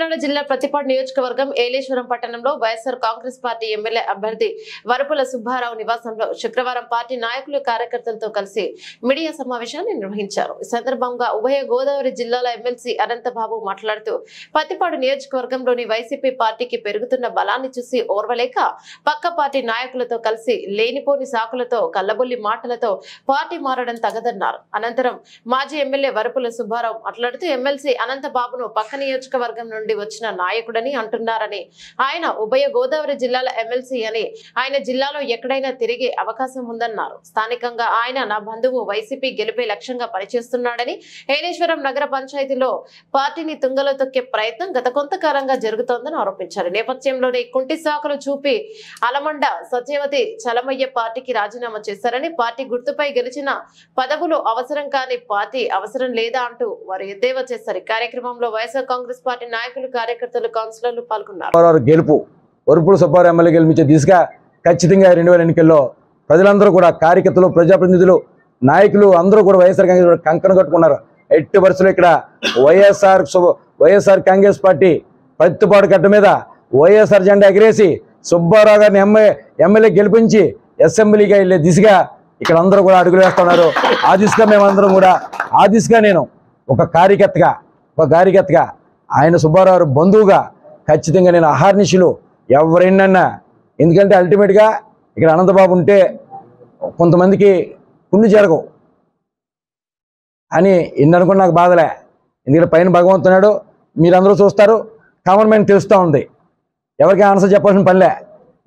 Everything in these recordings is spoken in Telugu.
కాకినాడ జిల్లా ప్రతిపాడు నియోజకవర్గం ఏలేశ్వరం పట్టణంలో వైఎస్ఆర్ కాంగ్రెస్ పార్టీ ఎమ్మెల్యే అభ్యర్థి వరపుల సుబ్బారావు నివాసంలో శుక్రవారం పార్టీ నాయకులు కార్యకర్తలతో కలిసి మీడియా సమావేశాన్ని నిర్వహించారు। ఈ సందర్భంగా ఉభయ గోదావరి జిల్లాల ఎమ్మెల్సీ అనంతబాబు మాట్లాడుతూ ప్రతిపాడు నియోజకవర్గంలోని వైసీపీ పార్టీకి పెరుగుతున్న బలాన్ని చూసి ఓర్వలేక పక్క పార్టీ నాయకులతో కలిసి లేనిపోని సాకులతో కల్లబొల్లి మాటలతో పార్టీ మారడం తగదన్నారు। అనంతరం మాజీ ఎమ్మెల్యే వరపుల సుబ్బారావు మాట్లాడుతూ ఎమ్మెల్సీ అనంతబాబును పక్క నియోజకవర్గం నుండి వచ్చిన నాయకుడని అంటున్నారని, ఆయన ఉభయ గోదావరి జిల్లాల ఎమ్మెల్సీ అని, ఆయన జిల్లాలో ఎక్కడైనా తిరిగే అవకాశం ఉందన్నారు। స్థానికంగా ఆయన నా బంధువు వైసీపీ గెలిపే లక్ష్యంగా పనిచేస్తున్నాడని, ఏలేశ్వరం నగర పంచాయతీలో పార్టీని తుంగలో తొక్కే ప్రయత్నం గత కొంతకాలంగా జరుగుతోందని ఆరోపించారు। నేపథ్యంలోనే కుంటి సాకులు చూపి అలమండ సత్యవతి చలమయ్య పార్టీకి రాజీనామా చేశారని, పార్టీ గుర్తుపై గెలిచిన పదవులు అవసరం కాని పార్టీ అవసరం లేదా అంటూ వారు ఎద్దేవా చేశారు। కార్యక్రమంలో వైఎస్ఆర్ కాంగ్రెస్ పార్టీ నాయకులు, కార్యకర్తలు, కౌన్సిలర్లు పాల్గొన్నారు। గెలుపు వరపుల సుబ్బారావు ఎమ్మెల్యే గెలిపించే దిశగా ఖచ్చితంగా 2000 ఎన్నికల్లో ప్రజలందరూ కూడా, కార్యకర్తలు, ప్రజాప్రతినిధులు, నాయకులు అందరూ కూడా వైఎస్ఆర్ కాంగ్రెస్ కంకణం కట్టుకున్నారు। ఎట్టి వరుసలో ఇక్కడ వైఎస్ఆర్ కాంగ్రెస్ పార్టీ ప్రతిపాడు గడ్డ మీద వైఎస్ఆర్ జెండా ఎగిరేసి సుబ్బారావు గారిని ఎమ్మెల్యే గెలిపించి అసెంబ్లీగా వెళ్ళే దిశగా ఇక్కడ అందరూ కూడా అడుగులు వేస్తున్నారు। ఆ దిశగా మేమందరం కూడా, ఆ దిశగా నేను ఒక కార్యకర్తగా ఆయన సుబ్బారావు బంధువుగా ఖచ్చితంగా నేను అహర్నిశలు ఎవరైనా, ఎందుకంటే అల్టిమేట్గా ఇక్కడ అనంతబాబు ఉంటే కొంతమందికి పుణ్య జరగవు అని అనుకున్న నాకు బాధలే। ఎందుకంటే పైన భగవంతున్నాడు, మీరందరూ చూస్తారు, కామన్ మ్యాన్ తెలుస్తూ ఉంది, ఎవరికి ఆన్సర్ చెప్పాల్సిన పనిలే।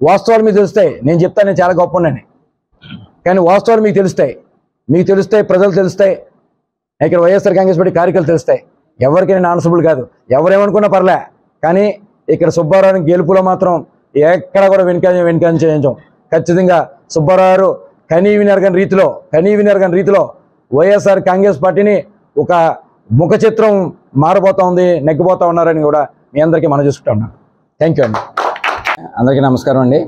వాస్తవాలు మీకు తెలుస్తాయి, నేను చెప్తాను నేను చాలా గొప్ప ఉన్నాను, కానీ వాస్తవాలు మీకు తెలుస్తాయి, ప్రజలు తెలుస్తాయి, ఇక్కడ వైఎస్ఆర్ కాంగ్రెస్ పార్టీ కార్యకర్తలు తెలుస్తాయి। ఎవరికైనా ఆన్సరబుల్ కాదు, ఎవరేమనుకున్నా పర్లే, కానీ ఇక్కడ సుబ్బారావు గెలుపులో మాత్రం ఎక్కడ కూడా వెనుకంచేయించాం। ఖచ్చితంగా సుబ్బారావు కనీవినెరగని రీతిలో వైఎస్ఆర్ కాంగ్రెస్ పార్టీని ఒక ముఖ చిత్రం మారబోతా ఉంది, నెగ్గిపోతా ఉన్నారని కూడా మీ అందరికీ మనం చూసుకుంటా ఉన్నాం। థ్యాంక్ యూ అండి। అందరికీ నమస్కారం అండి।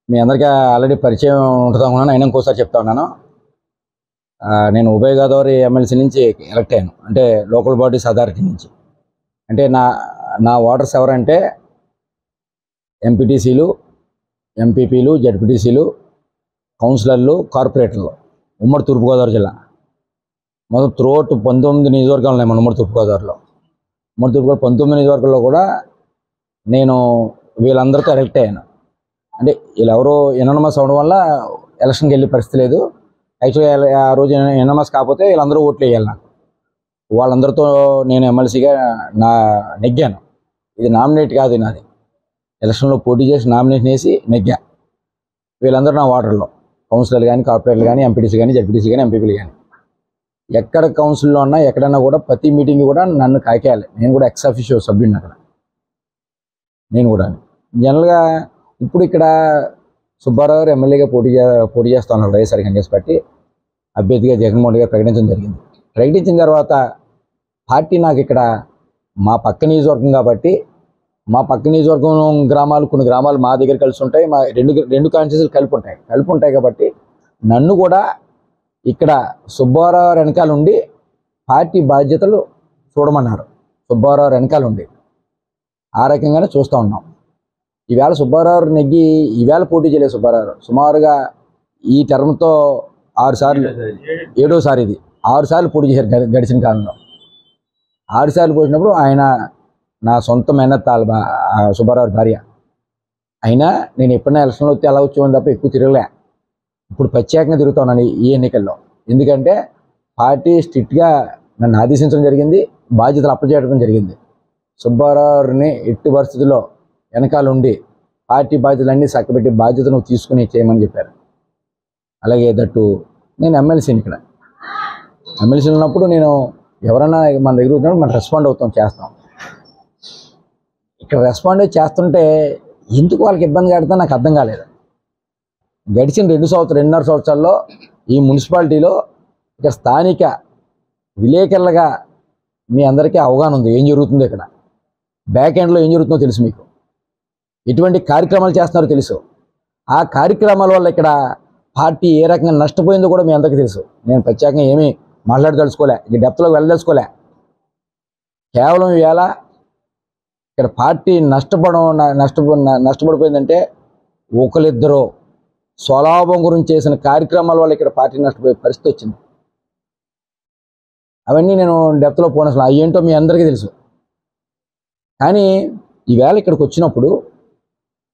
మీ అందరికీ ఆల్రెడీ పరిచయం ఉంటుందా ఉన్నాను, అయినా ఇంకోసారి చెప్తా ఉన్నాను। నేను ఉభయ గోదావరి ఎమ్మెల్సీ నుంచి ఎలక్ట్ అయ్యాను, అంటే లోకల్ బాడీస్ అథారిటీ నుంచి। అంటే నా ఓటర్స్ ఎవరంటే ఎంపీటీసీలు, ఎంపీపీలు, జడ్పీటీసీలు, కౌన్సిలర్లు, కార్పొరేటర్లు, ఉమ్మడి తూర్పుగోదావరి జిల్లా మొత్తం త్రోట్ 19 నియోజకవర్గాలు ఉన్నాయి మన ఉమ్మడి తూర్పుగోదావరిలో। 19 నియోజకవర్గాల్లో కూడా నేను వీళ్ళందరితో ఎలక్ట్ అయ్యాను। అంటే వీళ్ళెవరో ఎనానమస్ అవడం వల్ల ఎలక్షన్కి వెళ్ళే పరిస్థితి లేదు। యాక్చువల్గా ఆ రోజు ఎనానమస్ కాకపోతే వీళ్ళందరూ ఓట్లు వేయాలి నాకు, వాళ్ళందరితో నేను ఎమ్మెల్సీగా నెగ్గాను। ఇది నామినేట్ కాదు, నాది ఎలక్షన్లో పోటీ చేసి నామినేషన్ వేసి నెగ్గా। వీళ్ళందరూ నా ఓటర్లో, కౌన్సిలర్లు కానీ, కార్పొరేటర్లు కానీ, ఎంపీటీసీ కానీ, జడ్పీటీసీ కానీ, ఎంపీపీలు కానీ, ఎక్కడ కౌన్సిల్లో ఉన్నా ఎక్కడన్నా కూడా ప్రతి మీటింగ్ కూడా నన్ను కాకేయాలి। నేను కూడా ఎక్స్ అఫీషియో సభ్యుడిని అక్కడ, నేను కూడా జనరల్గా ఇప్పుడు ఇక్కడ సుబ్బారావు గారు ఎమ్మెల్యేగా పోటీ చేస్తా ఉన్నారు వైఎస్ఆర్ కాంగ్రెస్ పార్టీ అభ్యర్థిగా జగన్మోహన్ గారు ప్రకటించడం జరిగింది। ప్రకటించిన తర్వాత పార్టీ నాకు ఇక్కడ మా పక్క నియోజకవర్గం కాబట్టి, మా పక్క నియోజకవర్గం గ్రామాలు, కొన్ని గ్రామాలు మా దగ్గర కలిసి ఉంటాయి, మా రెండు కాన్స్టిట్యూన్సీలు కలిపి ఉంటాయి కాబట్టి నన్ను కూడా ఇక్కడ సుబ్బారావు వెనకాల ఉండి పార్టీ బాధ్యతలు చూడమన్నారు। సుబ్బారావు వెనకాల ఉండి ఆ రకంగానే చూస్తూ ఉన్నాం। ఈవేళ సుబ్బారావు నెగ్గి ఈవేళ పోటీ చేయలేదు సుబ్బారావు, సుమారుగా ఈ టర్మ్తో 6 సార్లు, 7వ సారి ఇది, 6 సార్లు పోటీ చేశారు గడిచిన కాలంలో। 6 సార్లు పోసినప్పుడు ఆయన నా సొంత మేనత్తాల సుబ్బారావు భార్య అయినా నేను ఎప్పుడైనా ఎలక్షన్లో వస్తే ఎలా వచ్చేవాడిని తప్ప ఎక్కువ తిరగలే। ఇప్పుడు ప్రత్యేకంగా తిరుగుతా ఉన్నాను ఈ ఎన్నికల్లో, ఎందుకంటే పార్టీ స్ట్రిక్ట్గా నన్ను ఆదేశించడం జరిగింది, బాధ్యతలు అప్పచేయడం జరిగింది। సుబ్బారావుని ఎట్టి పరిస్థితుల్లో వెనకాల ఉండి పార్టీ బాధ్యతలన్నీ చక్కబెట్టి బాధ్యతను తీసుకుని చేయమని చెప్పారు। అలాగే దట్టు నేను ఎమ్మెల్సీని, ఇక్కడ ఎమ్మెల్సీ ఉన్నప్పుడు నేను ఎవరైనా మన దగ్గర ఉన్నప్పుడు మనం రెస్పాండ్ అవుతాం, చేస్తాం। ఇక్కడ రెస్పాండ్ చేస్తుంటే ఎందుకు వాళ్ళకి ఇబ్బంది కడితే నాకు అర్థం కాలేదు। గడిచిన 2.5 సంవత్సరాల్లో ఈ మున్సిపాలిటీలో ఇక్కడ స్థానిక విలేకరులుగా మీ అందరికీ అవగాహన ఉంది, ఏం జరుగుతుందో ఇక్కడ బ్యాక్ ఎండ్లో ఏం జరుగుతుందో తెలుసు, మీకు ఎటువంటి కార్యక్రమాలు చేస్తున్నారో తెలుసు। ఆ కార్యక్రమాల వల్ల ఇక్కడ పార్టీ ఏ రకంగా నష్టపోయిందో కూడా మీ అందరికీ తెలుసు। నేను ప్రత్యేకంగా ఏమీ మాట్లాడదలుచుకోలే, ఈ డెప్త్లోకి వెళ్ళదలుచుకోలే। కేవలం ఇవాళ ఇక్కడ పార్టీ నష్టపడిపోయిందంటే ఒకరిద్దరు స్వలాభం గురించి చేసిన కార్యక్రమాల వల్ల ఇక్కడ పార్టీ నష్టపోయే పరిస్థితి వచ్చింది. అవన్నీ నేను డెప్త్లో పోనసలు అయ్యేంటో మీ అందరికీ తెలుసు. కానీ ఈవేళ ఇక్కడికి వచ్చినప్పుడు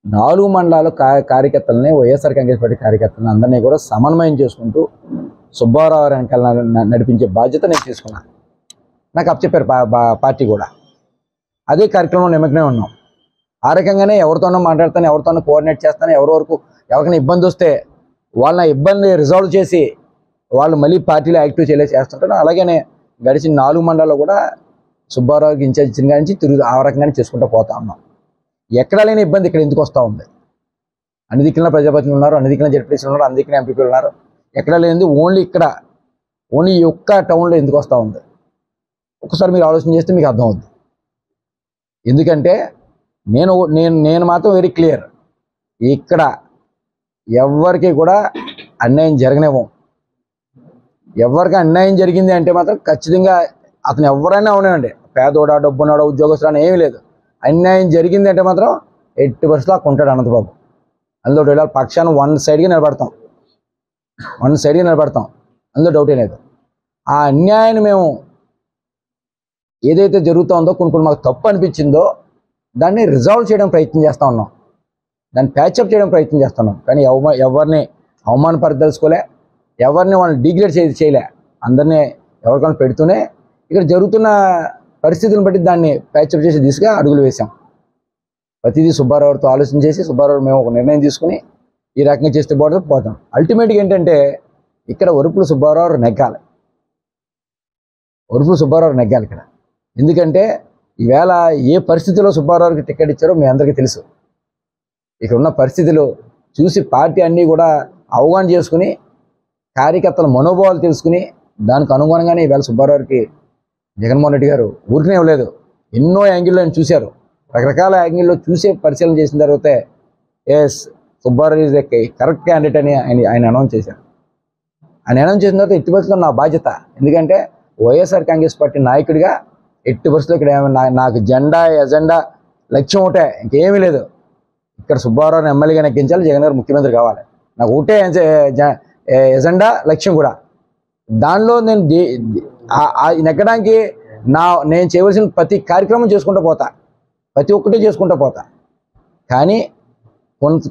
4 మండలాల కార్యకర్తలని, వైఎస్ఆర్ కాంగ్రెస్ పార్టీ కార్యకర్తలను అందరినీ కూడా సమన్వయం చేసుకుంటూ సుబ్బారావు వెనకాల నడిపించే బాధ్యత నేను తీసుకున్నాను. నాకు అప్పచెప్పారు పార్టీ కూడా. అదే కార్యక్రమంలో నిమగ్నం ఉన్నాం. ఆ రకంగానే ఎవరితోనో మాట్లాడతాను, ఎవరితోనో కోఆర్డినేట్ చేస్తాను, ఎవరికైనా ఇబ్బంది వస్తే వాళ్ళ ఇబ్బంది రిజాల్వ్ చేసి వాళ్ళు మళ్ళీ పార్టీలో యాక్టివ్ చేస్తుంటాను. అలాగనే గడిచిన 4 మండలాల్లో కూడా సుబ్బారావుకి ఇన్ఛార్జ్ ఇచ్చిన కానీ ఆ రకంగానే చేసుకుంటూ పోతా ఉన్నాం. ఎక్కడా లేని ఇబ్బంది ఇక్కడ ఎందుకు వస్తూ ఉంది? అన్ని దిక్కున ప్రజాప్రతినిధులు ఉన్నారు, అన్ని దిక్కున జడ్పీటీసీలు ఉన్నారు, అన్ని దిక్కున ఎంపీపీలు ఉన్నారు. ఎక్కడా లేనిది ఓన్లీ ఈ ఒక్క టౌన్లో ఎందుకు వస్తూ ఉంది? ఒకసారి మీరు ఆలోచన చేస్తే మీకు అర్థం అవుతుంది. ఎందుకంటే నేను మాత్రం వెరీ క్లియర్, ఇక్కడ ఎవరికి కూడా అన్యాయం జరగనివ్వం. ఎవరికి అన్యాయం జరిగింది అంటే మాత్రం ఖచ్చితంగా అతను ఎవరైనా అవునండి, పేదోడా, డబ్బున్నాడా, ఉద్యోగస్తున్నా ఏమీ లేదు. అన్యాయం జరిగింది అంటే మాత్రం 80% అక్కడ ఉంటాడు అనంతబాబు. అందులో డౌట్ పక్షాన్ని వన్ సైడ్గా నిలబడతాం, అందులో డౌటే లేదు. ఆ అన్యాయాన్ని మేము ఏదైతే జరుగుతుందో కొన్ని మాకు తప్పు అనిపించిందో దాన్ని రిజాల్వ్ చేయడం ప్రయత్నం చేస్తూ ఉన్నాం, దాన్ని ప్యాచప్ చేయడం ప్రయత్నం చేస్తున్నాం. కానీ ఎవరిని అవమానపరదలుచుకోలే, ఎవరిని వాళ్ళని డిగ్రేడ్ చేయలే. అందరినీ ఎవరికైనా పెడుతూనే ఇక్కడ జరుగుతున్న పరిస్థితులను బట్టి దాన్ని ప్యాచప్ చేసే దిశగా అడుగులు వేసాం. ప్రతిదీ సుబ్బారావుతో ఆలోచన చేసి మేము ఒక నిర్ణయం తీసుకుని ఈ రకంగా చేస్తే పోతాం. అల్టిమేట్గా ఏంటంటే ఇక్కడ వరుపుల సుబ్బారావు నెగ్గాలి ఇక్కడ. ఎందుకంటే ఈవేళ ఏ పరిస్థితిలో సుబ్బారావుకి టికెట్ ఇచ్చారో మీ అందరికీ తెలుసు. ఇక్కడ ఉన్న పరిస్థితులు చూసి పార్టీ అన్నీ కూడా అవగాహన చేసుకుని కార్యకర్తల మనోభావాలు తెలుసుకుని దానికి అనుగుణంగానే ఈవేళ సుబ్బారావుకి జగన్మోహన్ రెడ్డి గారు ఊరికనే ఇవ్వలేదు. ఎన్నో యాంగిల్లో ఆయన చూశారు, రకరకాల యాంగిల్లో చూసే పరిశీలన చేసిన తర్వాత సుబ్బారావు ఈజ్ కరెక్ట్ క్యాండిడేట్ అని ఆయన అనౌన్స్ చేశారు. ఆయన అనౌన్స్ చేసిన తర్వాత ఎట్టి పరిస్థితుల్లో నా బాధ్యత, ఎందుకంటే వైఎస్ఆర్ కాంగ్రెస్ పార్టీ నాయకుడిగా ఎట్టి పరిస్థితుల్లో ఇక్కడ నాకు ఎజెండా లక్ష్యం ఒకటే, ఇంకేమీ లేదు. ఇక్కడ సుబ్బారావుని ఎమ్మెల్యేగా నెగ్గించాలి, జగన్ గారు ముఖ్యమంత్రి కావాలి. నాకు ఒకటే ఎజెండా, లక్ష్యం కూడా. దానిలో నేను నెగ్గడానికి నేను చేయవలసిన ప్రతి కార్యక్రమం చేసుకుంటూ పోతా, ప్రతి ఒక్కటి చేసుకుంటూ పోతా. కానీ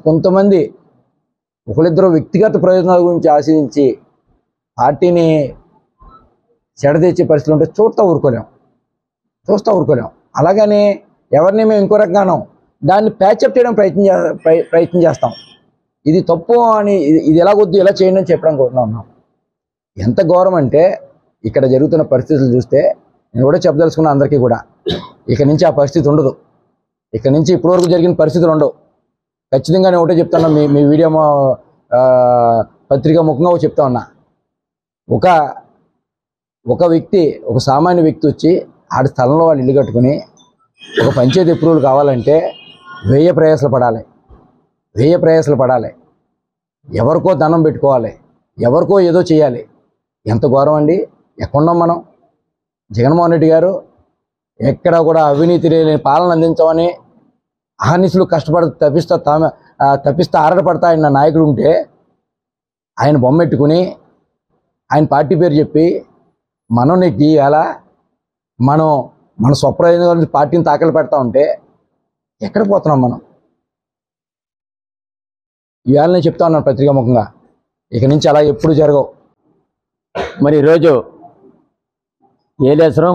కొంతమంది ఒకరిద్దరు వ్యక్తిగత ప్రయోజనాల గురించి ఆశించి పార్టీని చెడతీర్చే పరిస్థితులు ఉంటే చూస్తూ ఊరుకోలేం. అలాగని ఎవరిని మేము ఇంకో రకంగానో దాన్ని ప్యాచప్ చేయడం ప్రయత్నం చేస్తాం. ఇది తప్పు అని, ఇది ఎలాగొద్దు, ఎలా చేయండి అని చెప్పడం కోరుతున్నాం. ఎంత ఘోరం అంటే ఇక్కడ జరుగుతున్న పరిస్థితులు చూస్తే నేను కూడా చెప్పదలుచుకున్నా అందరికీ కూడా, ఇక నుంచి ఆ పరిస్థితి ఉండదు. ఇక నుంచి ఇప్పటివరకు జరిగిన పరిస్థితులు ఉండవు. ఖచ్చితంగా నేను ఒకటే చెప్తాను, మీ వీడియో పత్రికా ముఖంగా చెప్తా ఉన్నా. ఒక వ్యక్తి, ఒక సామాన్య వ్యక్తి వచ్చి ఆడి స్థలంలో వాళ్ళు ఇల్లు కట్టుకుని ఒక పంచాయతీ అప్రూవల్ కావాలంటే 1000 ప్రయాసాలు పడాలి. ఎవరికో ధనం పెట్టుకోవాలి, ఎవరికో ఏదో చేయాలి. ఎంత ఘోరం అండి! ఎక్కడున్నాం మనం? జగన్మోహన్ రెడ్డి గారు ఎక్కడ కూడా అవినీతి లేని పాలన అందించమని అహర్నిశలు తప్పిస్తా ఆరాటపడతా ఆయన నాయకుడు ఉంటే ఆయన బొమ్మెట్టుకుని ఆయన పార్టీ పేరు చెప్పి మనం నెట్టి ఎలా మన స్వప్రయోజనం గురించి పార్టీని తాకలు పెడతా ఉంటే ఎక్కడ పోతున్నాం మనం? ఇవాళ నేను చెప్తా ఉన్నాను పత్రికాముఖంగా, ఇక నుంచి అలా ఎప్పుడు జరగవు. మరి ఈరోజు ఏలేశ్వరం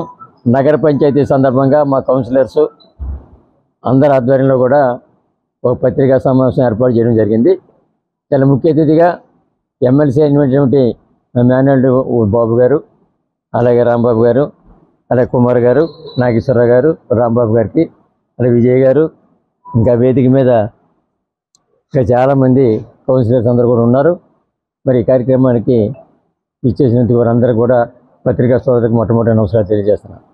నగర పంచాయతీ సందర్భంగా మా కౌన్సిలర్స్ అందరి ఆధ్వర్యంలో కూడా ఒక పత్రికా సమావేశం ఏర్పాటు చేయడం జరిగింది. చాలా ముఖ్య అతిథిగా ఎమ్మెల్సీ అయినటువంటి మాన్యువల్ బాబు గారు, అలాగే రాంబాబు గారు, అలాగే కుమార్ గారు, నాగేశ్వరరావు గారు, రాంబాబు గారికి, అలాగే విజయ్ గారు, ఇంకా వేదిక మీద ఇంకా చాలామంది కౌన్సిలర్స్ అందరూ కూడా ఉన్నారు. మరి ఈ కార్యక్రమానికి ఇచ్చేసినందుకు వారందరూ కూడా పత్రికా సోదరులకు మొట్టమొదటి నమస్కారం తెలియజేస్తున్నాను.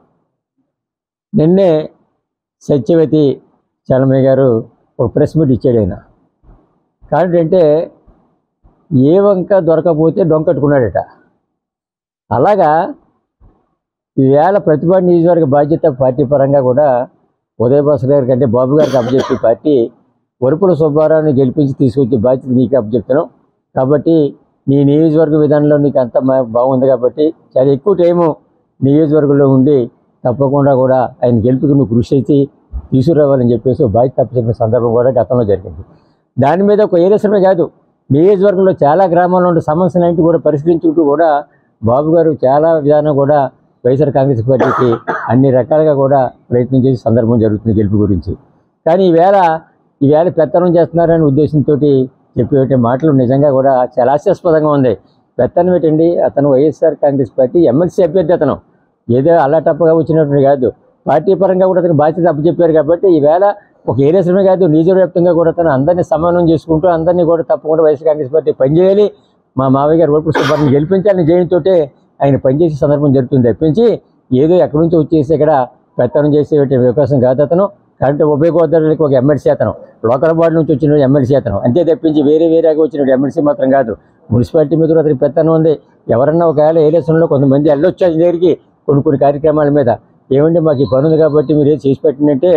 నిన్నే సత్యవతి చలమయ్య గారు ఒక ప్రెస్ మీట్ ఇచ్చాడు. ఆయన కాబట్టి అంటే ఏ వంక దొరకపోతే డొంకట్టుకున్నాడట. అలాగా ఈవేళ ప్రతిభా నియోజకవర్గ బాధ్యత పార్టీ పరంగా కూడా ఉదయభాస్కర్ గారి కంటే బాబు గారికి అప్పచెప్పి పార్టీ వరుపుల సుబ్బారావుని గెలిపించి తీసుకొచ్చే బాధ్యత నీకు అప్పచెప్తున్నాం. కాబట్టి నీ నియోజకవర్గ విధానంలో నీకు అంత బాగుంది కాబట్టి చాలా ఎక్కువ టైము నియోజకవర్గంలో ఉండి తప్పకుండా కూడా ఆయన గెలుపుకి నువ్వు కృషి చేసి తీసుకురావాలని చెప్పేసి బాధ్యత అప్పచెప్పిన సందర్భం కూడా గతంలో జరిగింది. దాని మీద ఒక ఏరియసమే కాదు, నియోజకవర్గంలో చాలా గ్రామాల్లో ఉండే సమస్యలన్నింటి కూడా పరిష్కరించుకుంటూ కూడా బాబు గారు చాలా విధానం కూడా వైఎస్ఆర్ కాంగ్రెస్ పార్టీకి అన్ని రకాలుగా కూడా ప్రయత్నం చేసే సందర్భం జరుగుతుంది గెలుపు గురించి. కానీ ఈవేళ పెత్తనం చేస్తున్నారనే ఉద్దేశంతో చెప్పే మాటలు నిజంగా కూడా చాలా హాస్యాస్పదంగా ఉంది. పెత్తనం ఏంటండి, అతను వైఎస్ఆర్ కాంగ్రెస్ పార్టీ ఎమ్మెల్సీ అభ్యర్థి. అతను ఏదో అల్లాటప్పగా వచ్చినట్టు కాదు, పార్టీ పరంగా కూడా అతను బాధ్యత అప్పచెప్పారు. కాబట్టి ఈవేళ ఒక ఏరియాసమే కాదు, నియోజకవ్యాప్తంగా కూడా అతను అందరినీ సమన్వయం చేసుకుంటూ అందరినీ కూడా తప్పకుండా వైఎస్ఆర్ కాంగ్రెస్ పార్టీ పనిచేయాలి, మా మావయ్య గారు వరుపుల సుబ్బారావుని గెలిపించాలని జయంతో ఆయన పనిచేసే సందర్భం జరుగుతుంది తప్పించి ఏదో ఎక్కడి నుంచి వచ్చేసి ఇక్కడ పెత్తనం చేసే అవకాశం కాదు. అతను కరెంట్ ఉభయ గోదావరికి ఒక ఎమ్మెల్సీ, అతను లోకల్ బాడీ నుంచి వచ్చిన ఎమ్మెల్సీ అతను, అంతే తప్పించి వేరేగా వచ్చిన ఎమ్మెల్సీ మాత్రం కాదు. మున్సిపాలిటీ మీద అతనికి పెత్తనం ఉంది. ఎవరన్నా ఒకవేళ ఏరియాలో కొంతమంది వెళ్ళొచ్చు ఆయన దగ్గరికి కొన్ని కార్యక్రమాల మీద, ఏమంటే మాకు ఈ పని ఉంది కాబట్టి మీరు ఏం చేసి పెట్టినంటే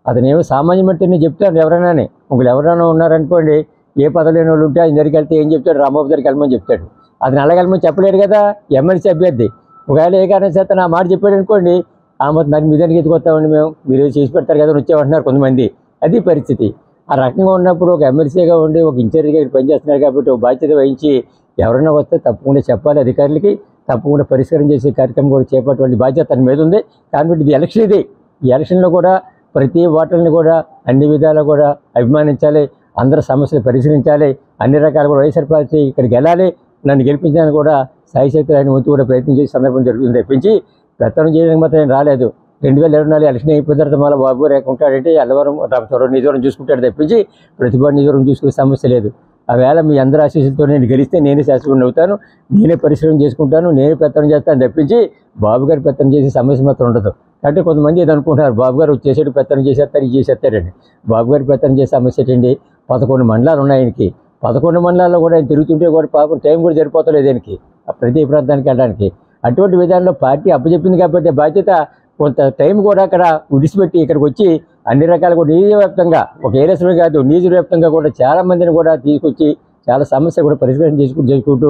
అతను ఏమో సామాన్యమంటే నేను చెప్తాను. ఎవరైనా ఒకళ్ళు ఎవరైనా ఉన్నారనుకోండి, ఏ పదవి లేని వాళ్ళు ఉంటే ఆయన దగ్గరికి వెళ్తే ఏం చెప్తాడు, రాంబాబు దగ్గరికి వెళ్ళమని చెప్తాడు. అతను అలాగెళ్ళమని చెప్పలేడు కదా ఎమ్మెల్సీ అభ్యర్థి. ఒకవేళ ఏ కారణం చేత నా మాట చెప్పాడు అనుకోండి, మరి మీ దగ్గరికి ఎత్తుకొస్తామండి మేము, మీరు చేసి పెడతారు కదా వచ్చేమంటున్నారు కొంతమంది. అది పరిస్థితి. ఆ రకంగా ఉన్నప్పుడు ఒక ఎమ్మెల్సీగా ఉండి ఒక ఇన్ఛార్జిగా పనిచేస్తున్నారు కాబట్టి ఒక బాధ్యత వహించి ఎవరైనా వస్తే తప్పకుండా చెప్పాలి అధికారులకి, తప్పకుండా పరిష్కారం చేసే కార్యక్రమం కూడా చేపట్టే బాధ్యత తన మీద ఉంది. కాబట్టి ఇది ఎలక్షన్, ఈ ఎలక్షన్లో కూడా ప్రతి ఓటర్ని కూడా అన్ని విధాలు కూడా అభిమానించాలి, అందరి సమస్యలు పరిశీలించాలి, అన్ని రకాలు కూడా వైఎస్ఆర్ పార్టీ ఇక్కడికి వెళ్ళాలి, నన్ను గెలిపించడానికి కూడా సాయశక్తులు ఆయన వంతు కూడా ప్రయత్నం చేసే సందర్భం జరుగుతుంది తప్పించి పెత్తనం చేయడానికి మాత్రం నేను రాలేదు. 2024 ఎలక్షన్ అయిపోయిన తర్వాత మళ్ళీ బాబు గారు ఉంటాడంటే అల్లవరం నిజవరం చూసుకుంటాడు తప్పించి ప్రతిభా నిజవరం చూసుకునే సమస్య లేదు. ఆ వేళ మీ అందరి ఆశీస్సులతో నేను గెలిస్తే నేనే శాసకుడిని అవుతాను, నేనే పరిశ్రమ చేసుకుంటాను, నేనే పెత్తనం చేస్తాను తప్పించి బాబు గారు పెత్తనం చేసే సమస్య మాత్రం ఉండదు. అంటే కొంతమంది ఏదో అనుకుంటున్నారు బాబు గారు వచ్చేసాడు పెత్తనం చేసేస్తారు ఇది చేసేస్తారండి. బాబు గారు పెత్తనం చేసే సమస్య ఏంటండి, 11 మండలాలు ఉన్నాయి ఆయనకి. 11 మండలాల్లో కూడా ఆయన తిరుగుతుంటే కూడా పాపం టైం కూడా సరిపోతలేదు ఆయనకి ప్రతి ప్రాంతానికి వెళ్ళడానికి. అటువంటి విధానంలో పార్టీ అప్పచెప్పింది కాబట్టి బాధ్యత కొంత టైం కూడా అక్కడ విడిచిపెట్టి ఇక్కడికి వచ్చి అన్ని రకాల కూడా నియోజకవ్యాప్తంగా ఒక ఏరియాస్లో కాదు నియోజకవ్యాప్తంగా కూడా చాలా మందిని కూడా తీసుకొచ్చి చాలా సమస్య కూడా పరిష్కారం చేసుకుంటూ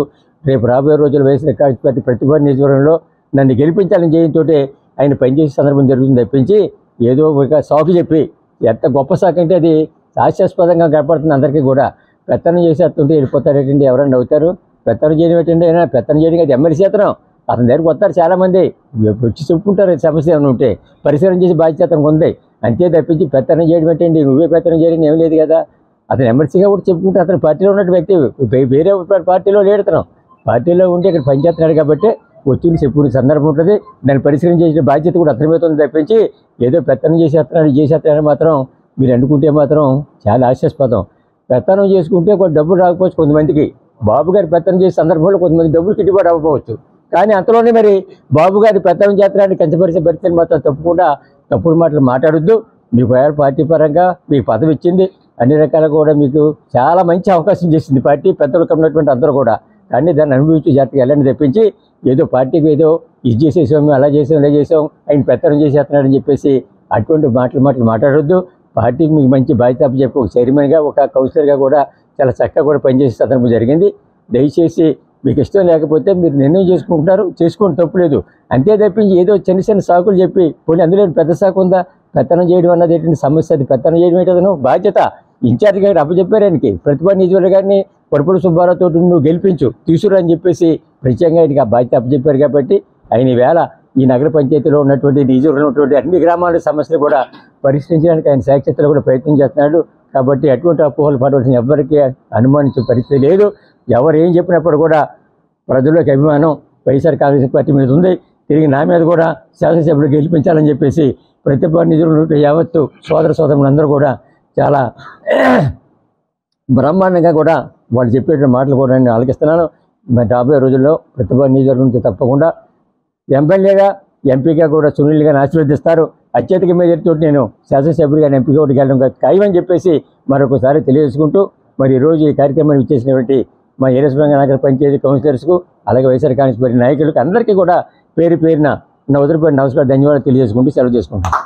రేపు రాబోయే రోజులు వైఎస్ఆర్ కాంగ్రెస్ పార్టీ ప్రతిభా నియోజకవర్గంలో నన్ను గెలిపించాలని చేయడంతో ఆయన పనిచేసే సందర్భం జరుగుతుంది తప్పించి ఏదో ఒక సాకు చెప్పి ఎంత గొప్ప సాకు అంటే అది హాస్యాస్పదంగా కనపడుతుంది అందరికీ కూడా. పెత్తనం చేసేస్తుంటే వెళ్ళిపోతారేటండి, ఎవరైనా అవుతారు. పెత్తనం చేయడం ఏంటంటే అయినా పెత్తనం చేయడం అది ఎమ్మెల్సీ అతని దగ్గరికి వస్తారు చాలామంది వచ్చి చెప్పుకుంటారు సమస్య ఏమైనా ఉంటే పరిష్కారం చేసి బాధ్యత అతనికి ఉంది. అంతే తప్పించి పెత్తనం చేయడం ఏంటండి, నువ్వే పెత్తనం చేయడం ఏం లేదు కదా. అతను ఎమ్మెల్సీగా కూడా చెప్పుకుంటే అతను పార్టీలో ఉన్న వ్యక్తి, వేరే పార్టీలో లేడు. అతను పార్టీలో ఉంటే ఇక్కడ పనిచేస్తున్నాడు కాబట్టి వచ్చి చెప్పుకునే సందర్భం ఉంటుంది. దాన్ని పరిష్కారం చేసిన బాధ్యత కూడా అతని మీద ఉంది తప్పించి ఏదో పెత్తనం చేసేస్తున్నాడు మాత్రం మీరు అనుకుంటే మాత్రం చాలా హాస్యాస్పదం. పెత్తనం చేసుకుంటే కొన్ని డబ్బులు రాకపోవచ్చు కొంతమందికి, బాబు గారి పెత్తనం చేసే సందర్భంలో కొంతమంది డబ్బులు గిట్టుబాటు అవ్వకపోవచ్చు. కానీ అంతలోనే మరి బాబు గారి పెత్తనం చేస్తున్నారని కంచపరిచే పరిస్థితిని మాత్రం తప్పకుండా తప్పుడు మాటలు మాట్లాడొద్దు. మీకు పార్టీ పరంగా మీకు పదవి ఇచ్చింది, అన్ని రకాలుగా కూడా మీకు చాలా మంచి అవకాశం చేసింది పార్టీ పెద్దలకు ఉన్నటువంటి అందరూ కూడా. కానీ దాన్ని అనుభవించి జాగ్రత్తగా వెళ్ళండి తప్పించి ఏదో పార్టీకి ఏదో ఇది చేసేసాము అలా చేసాం ఇలా చేసాం ఆయన పెత్తనం చేసేస్తున్నాడని చెప్పేసి అటువంటి మాటలు మాట్లాడొద్దు. పార్టీకి మీకు మంచి బాధ్యత చెప్పి ఒక చైర్మన్గా ఒక కౌన్సిలర్గా కూడా చాలా చక్కగా కూడా పనిచేసే సందర్భం జరిగింది. దయచేసి మీకు ఇష్టం లేకపోతే మీరు నిర్ణయం చేసుకుంటున్నారు, చేసుకోండి తప్పులేదు. అంతే తప్పించి ఏదో చిన్న సాకులు చెప్పి పోనీ అందులో పెద్ద సాకు ఉందా, పెత్తనం చేయడం అన్నది ఏంటంటే సమస్య. అది పెత్తనం చేయడం ఏంటో బాధ్యత ఇన్ఛార్జ్ గారు అప్పచెప్పారు ఆయనకి, ప్రతిభా నియోజకవర్గ గారిని వరుపుల సుబ్బారావుతో నువ్వు గెలిపించు తీసుకురా అని చెప్పేసి ప్రత్యేకంగా ఆయనకి ఆ బాధ్యత అప్పచెప్పారు. కాబట్టి ఆయన వేళ ఈ నగర పంచాయతీలో ఉన్నటువంటి నియోజకవర్గంలో ఉన్నటువంటి అన్ని గ్రామాల సమస్యలు కూడా పరిష్కరించడానికి ఆయన శాఖలో కూడా ప్రయత్నం చేస్తున్నాడు. కాబట్టి అటువంటి అపోహలు పడవలసిన ఎవరికి అనుమానించే పరిస్థితి లేదు. ఎవరు ఏం చెప్పినప్పుడు కూడా ప్రజల్లోకి అభిమానం వైఎస్ఆర్ కాంగ్రెస్ పార్టీ మీద ఉంది. తిరిగి నా మీద కూడా శాసనసభ్యులు గెలిపించాలని చెప్పేసి ప్రతిభా నిధులు యావత్తు సోదరులందరూ కూడా చాలా బ్రహ్మాండంగా కూడా వాళ్ళు చెప్పే మాటలు కూడా నేను ఆలకిస్తున్నాను. మరి రాబోయే రోజుల్లో ప్రతిభా నిధుల నుంచి తప్పకుండా ఎమ్మెల్యేగా ఎంపీగా కూడా సునీల్గా ఆశీర్వదిస్తారు. అత్యధిక మెజారిటీతో నేను శాసనసభ్యుడిగా ఎంపీగా ఒకటి వెళ్ళడం ఖాయమని చెప్పేసి మరొకసారి తెలియజేసుకుంటూ మరి ఈరోజు ఈ కార్యక్రమాన్ని ఇచ్చేసినటువంటి మా ఏరస్వంగ నగర పంచాయతీ కౌన్సిలర్స్కు అలాగే వైఎస్ఆర్ కాంగ్రెస్ పార్టీ నాయకులకు అందరికీ కూడా పేరున నా ఉదరపడి నమస్కారం ధన్యవాదాలు తెలియజేసుకుంటూ సెలవు చేసుకుంటాను.